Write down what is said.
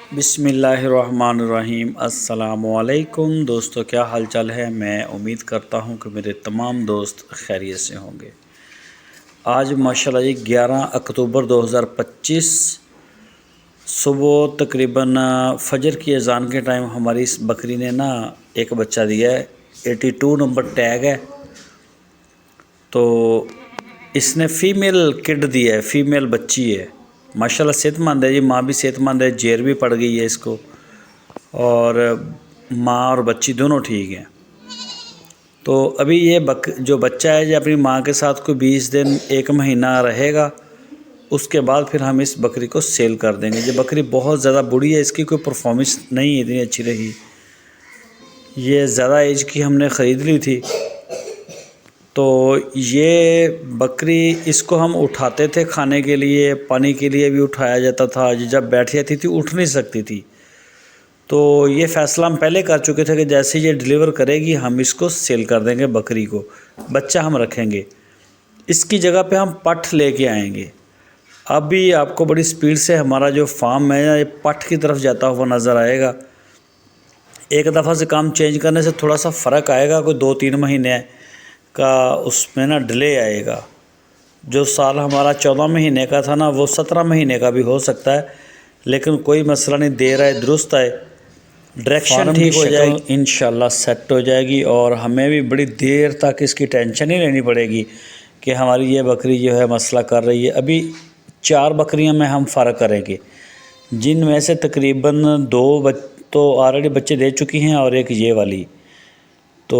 बिस्मिल्लाहिर्रहमानिर्रहीम। अस्सलामुअलैकुम दोस्तों, क्या हाल चाल है। मैं उम्मीद करता हूँ कि मेरे तमाम दोस्त खैरियत से होंगे। आज माशाल्लाह जी 11 अक्टूबर 2025 सुबह तकरीबन फजर की अज़ान के टाइम हमारी इस बकरी ने ना एक बच्चा दिया है। 82 नंबर टैग है। तो इसने फ़ीमेल किड दिया है, फ़ीमेल बच्ची है। माशाल्लाह सेहतमंद है जी, माँ भी सेहतमंद है, जेर भी पड़ गई है इसको, और माँ और बच्ची दोनों ठीक हैं। तो अभी ये जो बच्चा है जो अपनी माँ के साथ कोई 20 दिन 1 महीना रहेगा, उसके बाद फिर हम इस बकरी को सेल कर देंगे। ये बकरी बहुत ज़्यादा बुरी है, इसकी कोई परफॉर्मेंस नहीं इतनी अच्छी रही। ये ज़्यादा एज की हमने ख़रीद ली थी। तो ये बकरी, इसको हम उठाते थे खाने के लिए, पानी के लिए भी उठाया जाता था। जब बैठ जाती थी उठ नहीं सकती थी। तो ये फ़ैसला हम पहले कर चुके थे कि जैसे ये डिलीवर करेगी हम इसको सेल कर देंगे बकरी को, बच्चा हम रखेंगे। इसकी जगह पे हम पठ लेके आएंगे। अभी आपको बड़ी स्पीड से हमारा जो फार्म है ये पठ की तरफ जाता हुआ नज़र आएगा। एक दफ़ा से काम चेंज करने से थोड़ा सा फ़र्क आएगा, कोई 2-3 महीने का उसमें ना डिले आएगा। जो साल हमारा 14 महीने का था ना, वो 17 महीने का भी हो सकता है, लेकिन कोई मसला नहीं, देर आए दुरुस्त आए। डायरेक्शन ठीक हो जाएगी, इंशाल्लाह सेट हो जाएगी। और हमें भी बड़ी देर तक इसकी टेंशन नहीं लेनी पड़ेगी कि हमारी ये बकरी जो है मसला कर रही है। अभी 4 बकरियां में हम फ़र्क करेंगे, जिनमें से तकरीबन 2 तो ऑलरेडी बच्चे दे चुकी हैं और एक ये वाली। तो